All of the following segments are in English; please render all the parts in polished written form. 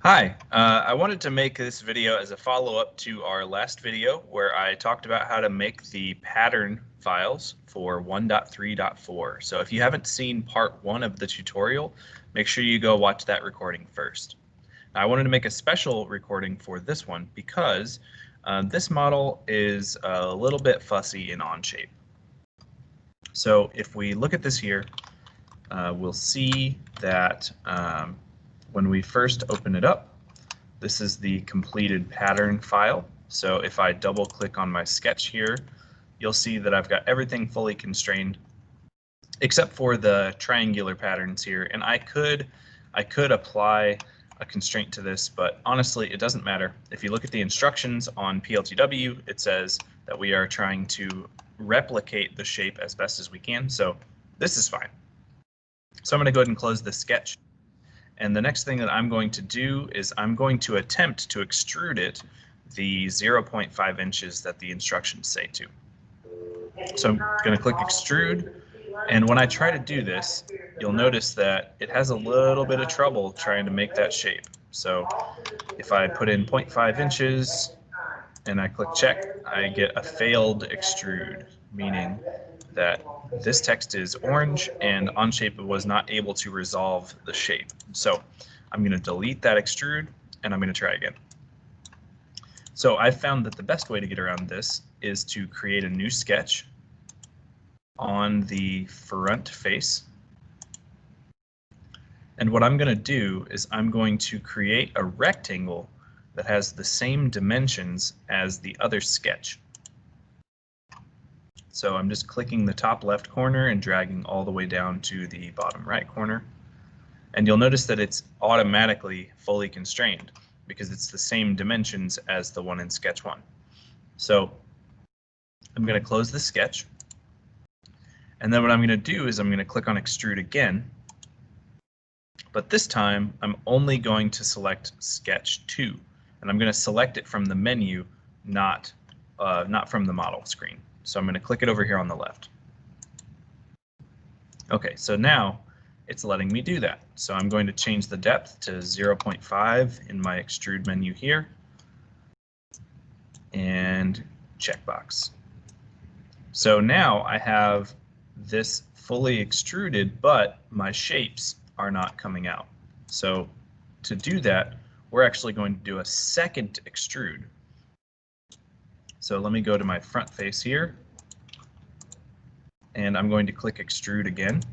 Hi, I wanted to make this video as a follow-up to our last video where I talked about how to make the pattern files for 1.3.4. So if you haven't seen part 1 of the tutorial, make sure you go watch that recording first. Now, I wanted to make a special recording for this one because this model is a little bit fussy in Onshape. So if we look at this here, we'll see that when we first open it up, this is the completed pattern file. So if I double click on my sketch here, you'll see that I've got everything fully constrained except for the triangular patterns here. And I could apply a constraint to this, but honestly, it doesn't matter. If you look at the instructions on PLTW, it says that we are trying to replicate the shape as best as we can. So this is fine. So I'm going to go ahead and close this sketch. And the next thing that I'm going to do is I'm going to attempt to extrude it the 0.5 inches that the instructions say to. So I'm going to click extrude, and when I try to do this, you'll notice that it has a little bit of trouble trying to make that shape. So if I put in 0.5 inches and I click check, I get a failed extrude, meaning that this text is orange and Onshape was not able to resolve the shape. So I'm going to delete that extrude and I'm going to try again. So I found that the best way to get around this is to create a new sketch on the front face. And what I'm going to do is I'm going to create a rectangle that has the same dimensions as the other sketch. So I'm just clicking the top left corner and dragging all the way down to the bottom right corner. And you'll notice that it's automatically fully constrained because it's the same dimensions as the one in sketch 1. So I'm going to close the sketch. And then what I'm going to do is I'm going to click on extrude again. But this time I'm only going to select sketch 2. And I'm going to select it from the menu, not from the model screen. So I'm going to click it over here on the left. Okay, so now it's letting me do that. So I'm going to change the depth to 0.5 in my extrude menu here. And checkbox. So now I have this fully extruded, but my shapes are not coming out. So to do that, we're actually going to do a second extrude. So let me go to my front face here, and I'm going to click extrude again.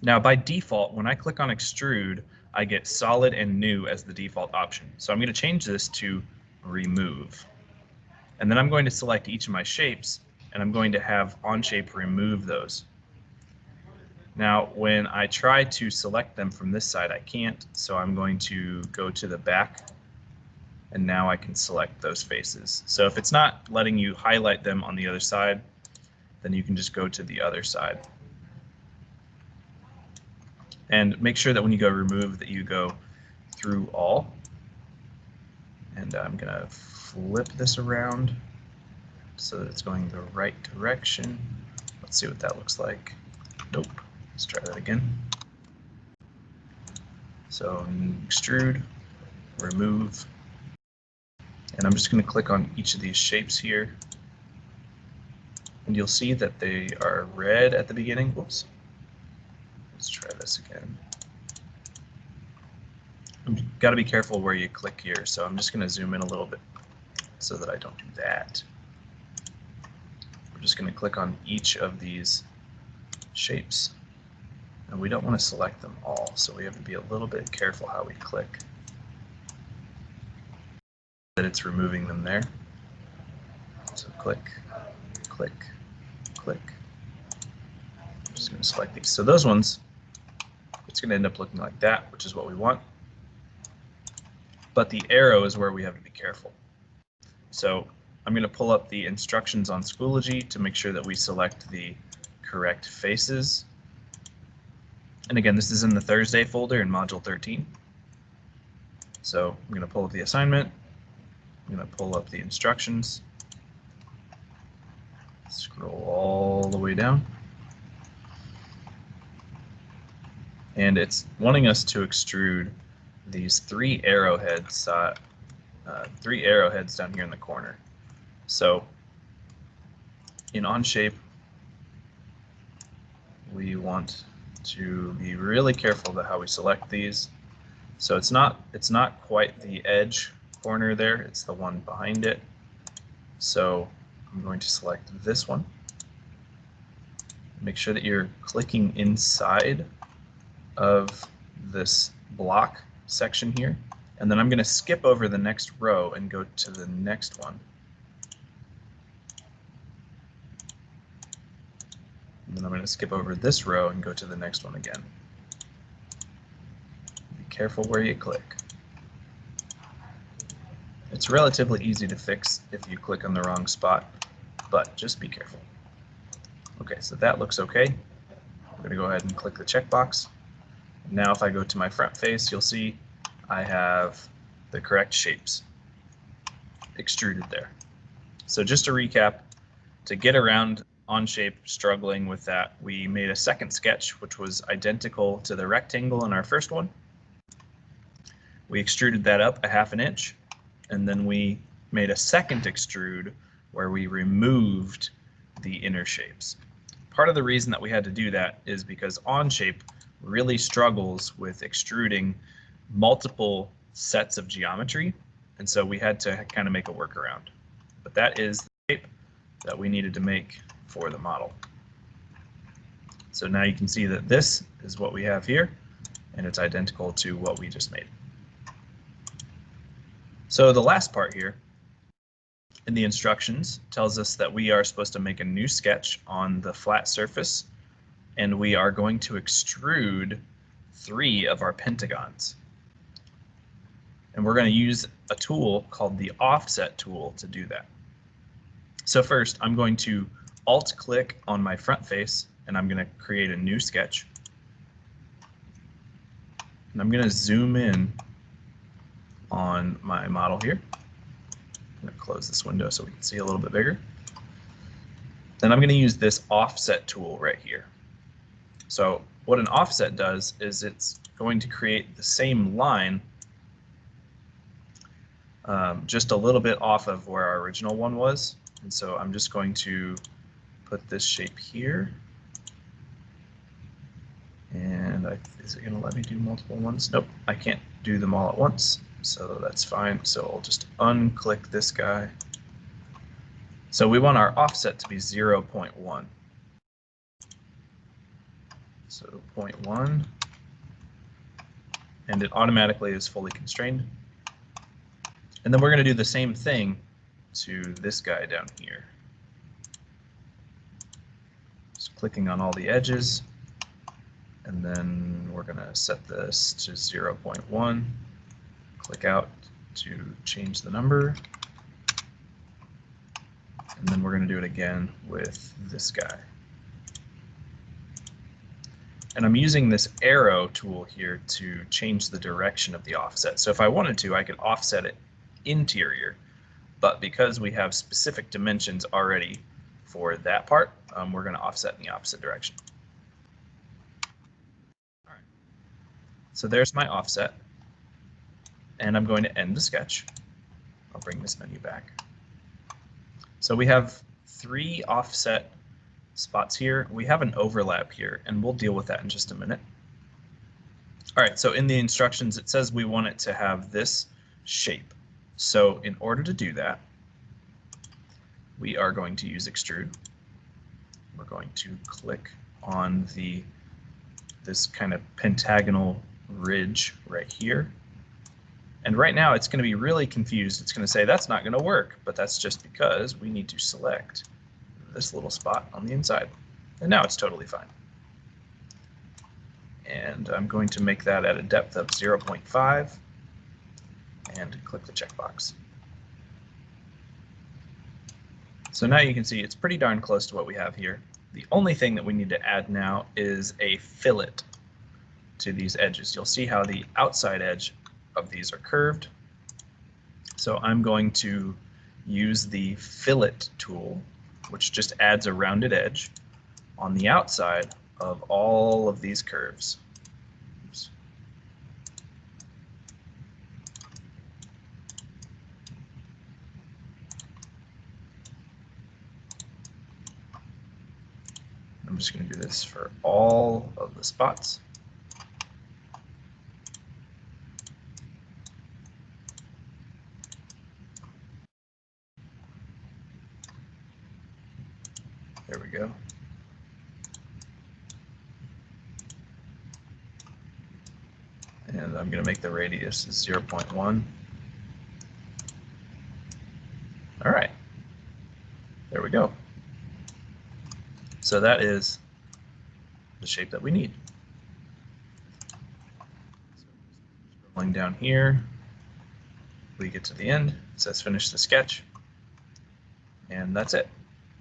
Now by default, when I click on extrude, I get solid and new as the default option. So I'm going to change this to remove. And then I'm going to select each of my shapes, and I'm going to have Onshape remove those. Now when I try to select them from this side, I can't, so I'm going to go to the back. And now I can select those faces. So if it's not letting you highlight them on the other side, then you can just go to the other side. And make sure that when you go remove that you go through all. And I'm going to flip this around so that it's going the right direction. Let's see what that looks like. Nope. Let's try that again. So extrude, remove. And I'm just going to click on each of these shapes here. And you'll see that they are red at the beginning. Whoops. Let's try this again. You've got to be careful where you click here, so I'm just going to zoom in a little bit so that I don't do that. We're just going to click on each of these shapes. And we don't want to select them all, so we have to be a little bit careful how we click. That it's removing them there. So click, click, click. I'm just going to select these. So those ones, it's going to end up looking like that, which is what we want. But the arrow is where we have to be careful. So I'm going to pull up the instructions on Schoology to make sure that we select the correct faces. And again, this is in the Thursday folder in Module 13. So I'm going to pull up the assignment. I'm going to pull up the instructions, scroll all the way down, and it's wanting us to extrude these three arrowheads down here in the corner. So in Onshape, we want to be really careful about how we select these. So it's not quite the edge corner there, it's the one behind it. So I'm going to select this one. Make sure that you're clicking inside of this block section here, and then I'm going to skip over the next row and go to the next one. And then I'm going to skip over this row and go to the next one again. Be careful where you click. It's relatively easy to fix if you click on the wrong spot, but just be careful. Okay, so that looks okay. I'm going to go ahead and click the checkbox. Now if I go to my front face, you'll see I have the correct shapes extruded there. So just to recap, to get around Onshape struggling with that, we made a second sketch which was identical to the rectangle in our first one. We extruded that up 1/2 inch, and then we made a second extrude where we removed the inner shapes. Part of the reason that we had to do that is because Onshape really struggles with extruding multiple sets of geometry, and so we had to kind of make a workaround. But that is the shape that we needed to make for the model. So now you can see that this is what we have here, and it's identical to what we just made. So the last part here in the instructions tells us that we are supposed to make a new sketch on the flat surface, and we are going to extrude 3 of our pentagons. And we're going to use a tool called the offset tool to do that. So first, I'm going to alt-click on my front face, and I'm going to create a new sketch. And I'm going to zoom in on my model here. I'm going to close this window so we can see a little bit bigger. Then I'm going to use this offset tool right here. So what an offset does is it's going to create the same line just a little bit off of where our original one was. And so I'm just going to put this shape here. And is it going to let me do multiple ones? Nope, I can't do them all at once. So that's fine. So I'll just unclick this guy. So we want our offset to be 0.1. So 0.1, and it automatically is fully constrained. And then we're going to do the same thing to this guy down here. Just clicking on all the edges, and then we're going to set this to 0.1. Click out to change the number, and then we're going to do it again with this guy. And I'm using this arrow tool here to change the direction of the offset. So if I wanted to, I could offset it interior, but because we have specific dimensions already for that part, we're going to offset in the opposite direction. All right. So there's my offset, and I'm going to end the sketch. I'll bring this menu back. So we have 3 offset spots here. We have an overlap here, and we'll deal with that in just a minute. All right, so in the instructions it says we want it to have this shape. So in order to do that, we are going to use Extrude. We're going to click on this kind of pentagonal ridge right here. And right now it's going to be really confused. It's going to say that's not going to work, but that's just because we need to select this little spot on the inside. And now it's totally fine. And I'm going to make that at a depth of 0.5 and click the checkbox. So now you can see it's pretty darn close to what we have here. The only thing that we need to add now is a fillet to these edges. You'll see how the outside edge of these are curved. So I'm going to use the fillet tool, which just adds a rounded edge on the outside of all of these curves. Oops. just going to do this for all of the spots. There we go. And I'm going to make the radius 0.1. All right, there we go. So that is the shape that we need. Scrolling down here, we get to the end. It says finish the sketch. And that's it.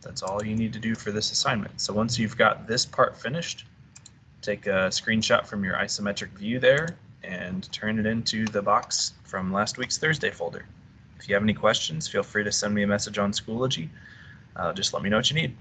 That's all you need to do for this assignment. So once you've got this part finished, take a screenshot from your isometric view there and turn it into the box from last week's Thursday folder. If you have any questions, feel free to send me a message on Schoology. Just let me know what you need.